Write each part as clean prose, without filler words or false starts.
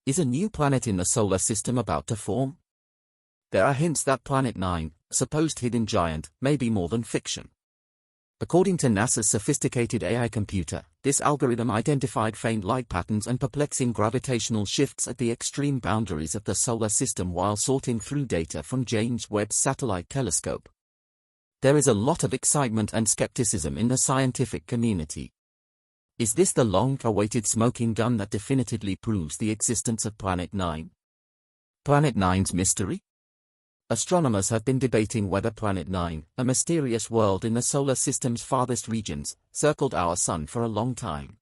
Is a new planet in the solar system about to form? There are hints that Planet 9, a supposed hidden giant, may be more than fiction. According to NASA's sophisticated AI computer, this algorithm identified faint light patterns and perplexing gravitational shifts at the extreme boundaries of the solar system while sorting through data from James Webb's satellite telescope. There is a lot of excitement and skepticism in the scientific community. Is this the long-awaited smoking gun that definitively proves the existence of Planet 9? Planet 9's mystery? Astronomers have been debating whether Planet 9, a mysterious world in the solar system's farthest regions, circled our sun for a long time.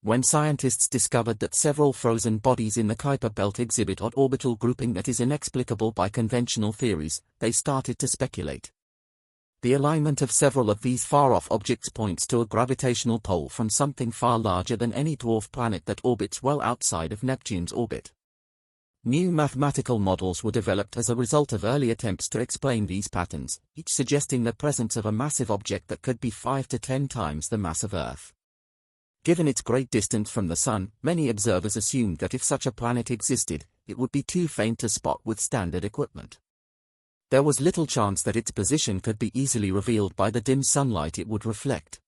When scientists discovered that several frozen bodies in the Kuiper belt exhibit odd orbital grouping that is inexplicable by conventional theories, they started to speculate. The alignment of several of these far-off objects points to a gravitational pull from something far larger than any dwarf planet that orbits well outside of Neptune's orbit. New mathematical models were developed as a result of early attempts to explain these patterns, each suggesting the presence of a massive object that could be 5 to 10 times the mass of Earth. Given its great distance from the Sun, many observers assumed that if such a planet existed, it would be too faint to spot with standard equipment. There was little chance that its position could be easily revealed by the dim sunlight it would reflect.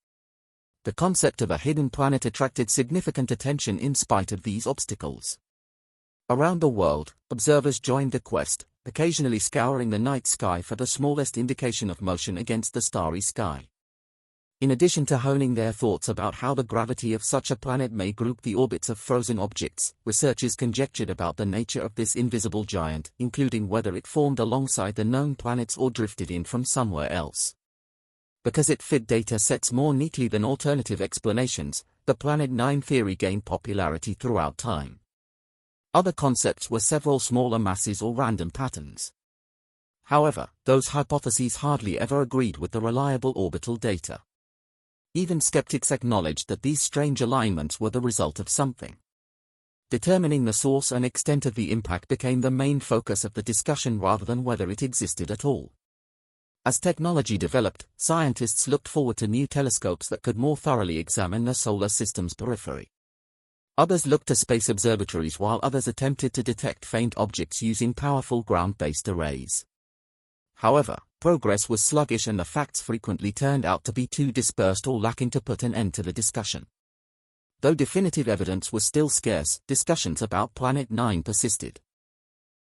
The concept of a hidden planet attracted significant attention in spite of these obstacles. Around the world, observers joined the quest, occasionally scouring the night sky for the smallest indication of motion against the starry sky. In addition to honing their thoughts about how the gravity of such a planet may group the orbits of frozen objects, researchers conjectured about the nature of this invisible giant, including whether it formed alongside the known planets or drifted in from somewhere else. Because it fit data sets more neatly than alternative explanations, the Planet 9 theory gained popularity throughout time. Other concepts were several smaller masses or random patterns. However, those hypotheses hardly ever agreed with the reliable orbital data. Even skeptics acknowledged that these strange alignments were the result of something. Determining the source and extent of the impact became the main focus of the discussion rather than whether it existed at all. As technology developed, scientists looked forward to new telescopes that could more thoroughly examine the solar system's periphery. Others looked to space observatories while others attempted to detect faint objects using powerful ground-based arrays. However, progress was sluggish and the facts frequently turned out to be too dispersed or lacking to put an end to the discussion. Though definitive evidence was still scarce, discussions about Planet 9 persisted.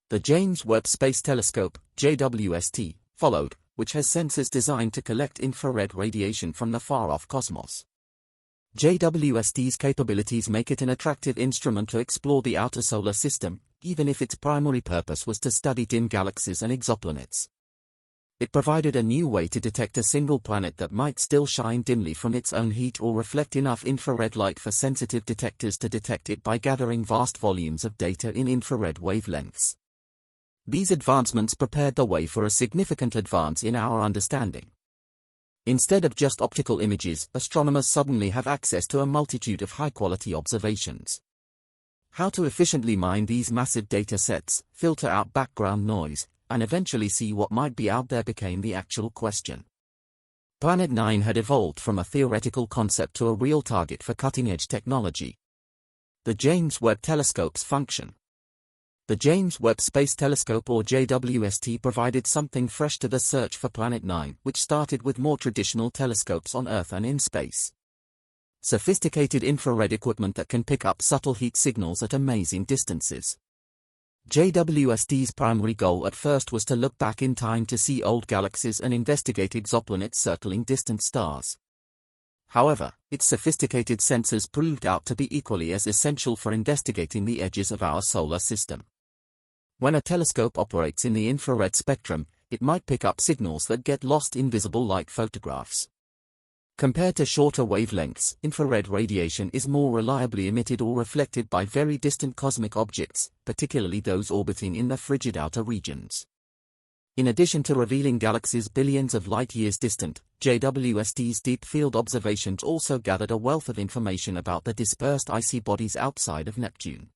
The James Webb Space Telescope, JWST, followed, which has sensors designed to collect infrared radiation from the far-off cosmos. JWST's capabilities make it an attractive instrument to explore the outer solar system, even if its primary purpose was to study dim galaxies and exoplanets. It provided a new way to detect a single planet that might still shine dimly from its own heat or reflect enough infrared light for sensitive detectors to detect it by gathering vast volumes of data in infrared wavelengths. These advancements prepared the way for a significant advance in our understanding. Instead of just optical images, astronomers suddenly have access to a multitude of high-quality observations. How to efficiently mine these massive data sets, filter out background noise, and eventually see what might be out there became the actual question. Planet 9 had evolved from a theoretical concept to a real target for cutting-edge technology. The James Webb Telescope's function. The James Webb Space Telescope or JWST provided something fresh to the search for Planet 9, which started with more traditional telescopes on Earth and in space. Sophisticated infrared equipment that can pick up subtle heat signals at amazing distances. JWST's primary goal at first was to look back in time to see old galaxies and investigate exoplanets circling distant stars. However, its sophisticated sensors proved out to be equally as essential for investigating the edges of our solar system. When a telescope operates in the infrared spectrum, it might pick up signals that get lost in visible light photographs. Compared to shorter wavelengths, infrared radiation is more reliably emitted or reflected by very distant cosmic objects, particularly those orbiting in the frigid outer regions. In addition to revealing galaxies billions of light-years distant, JWST's deep-field observations also gathered a wealth of information about the dispersed icy bodies outside of Neptune.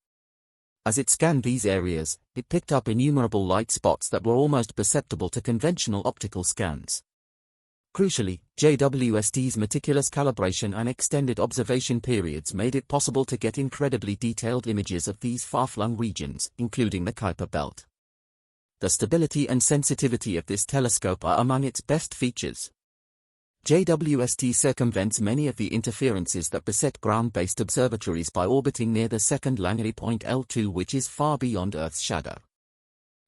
As it scanned these areas, it picked up innumerable light spots that were almost perceptible to conventional optical scans. Crucially, JWST's meticulous calibration and extended observation periods made it possible to get incredibly detailed images of these far-flung regions, including the Kuiper Belt. The stability and sensitivity of this telescope are among its best features. JWST circumvents many of the interferences that beset ground-based observatories by orbiting near the second Langley point L2, which is far beyond Earth's shadow.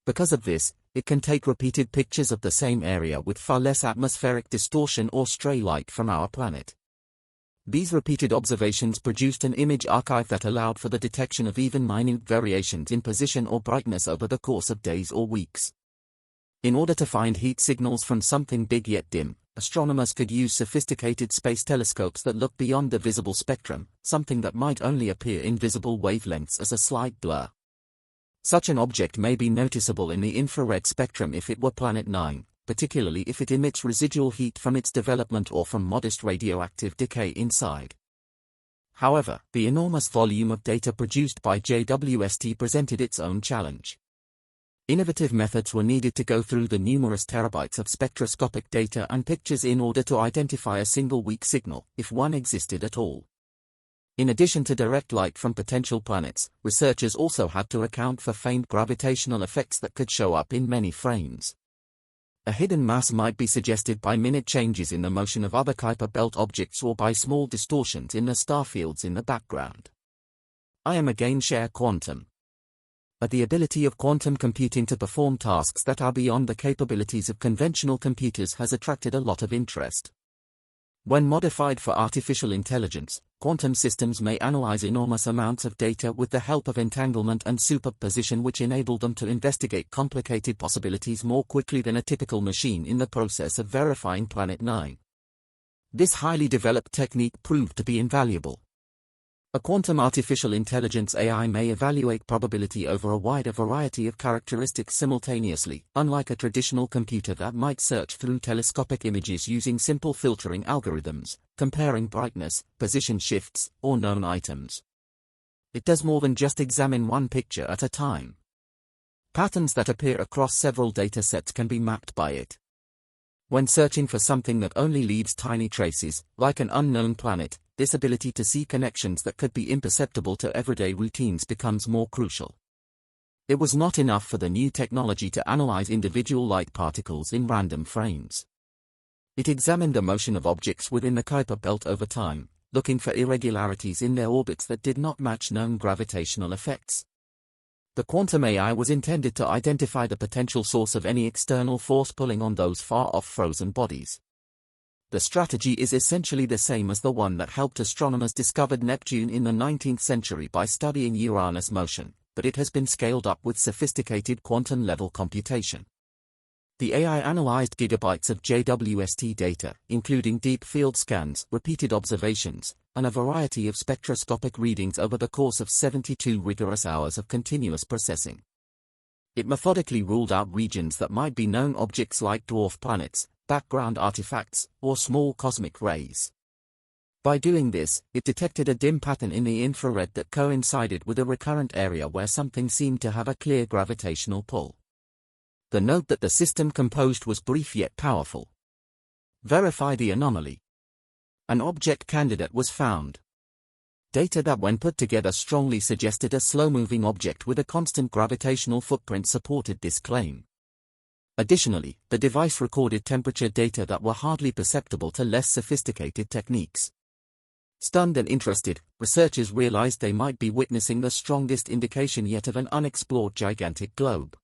Because of this, it can take repeated pictures of the same area with far less atmospheric distortion or stray light from our planet. These repeated observations produced an image archive that allowed for the detection of even minute variations in position or brightness over the course of days or weeks. In order to find heat signals from something big yet dim, astronomers could use sophisticated space telescopes that look beyond the visible spectrum, something that might only appear in visible wavelengths as a slight blur. Such an object may be noticeable in the infrared spectrum if it were Planet 9, particularly if it emits residual heat from its development or from modest radioactive decay inside. However, the enormous volume of data produced by JWST presented its own challenge. Innovative methods were needed to go through the numerous terabytes of spectroscopic data and pictures in order to identify a single weak signal, if one existed at all. In addition to direct light from potential planets, researchers also had to account for faint gravitational effects that could show up in many frames. A hidden mass might be suggested by minute changes in the motion of other Kuiper Belt objects or by small distortions in the star fields in the background. I am again share quantum. But the ability of quantum computing to perform tasks that are beyond the capabilities of conventional computers has attracted a lot of interest. When modified for artificial intelligence, quantum systems may analyze enormous amounts of data with the help of entanglement and superposition, which enable them to investigate complicated possibilities more quickly than a typical machine in the process of verifying Planet 9. This highly developed technique proved to be invaluable. A quantum artificial intelligence AI may evaluate probability over a wider variety of characteristics simultaneously, unlike a traditional computer that might search through telescopic images using simple filtering algorithms, comparing brightness, position shifts, or known items. It does more than just examine one picture at a time. Patterns that appear across several data sets can be mapped by it. When searching for something that only leaves tiny traces, like an unknown planet, this ability to see connections that could be imperceptible to everyday routines becomes more crucial. It was not enough for the new technology to analyze individual light particles in random frames. It examined the motion of objects within the Kuiper Belt over time, looking for irregularities in their orbits that did not match known gravitational effects. The quantum AI was intended to identify the potential source of any external force pulling on those far-off frozen bodies. The strategy is essentially the same as the one that helped astronomers discover Neptune in the 19th century by studying Uranus' motion, but it has been scaled up with sophisticated quantum-level computation. The AI analyzed gigabytes of JWST data, including deep field scans, repeated observations, and a variety of spectroscopic readings over the course of 72 rigorous hours of continuous processing. It methodically ruled out regions that might be known objects like dwarf planets, background artifacts, or small cosmic rays. By doing this, it detected a dim pattern in the infrared that coincided with a recurrent area where something seemed to have a clear gravitational pull. The note that the system composed was brief yet powerful. Verify the anomaly. An object candidate was found. Data that when put together strongly suggested a slow-moving object with a constant gravitational footprint supported this claim. Additionally, the device recorded temperature data that were hardly perceptible to less sophisticated techniques. Stunned and interested, researchers realized they might be witnessing the strongest indication yet of an unexplored gigantic globe.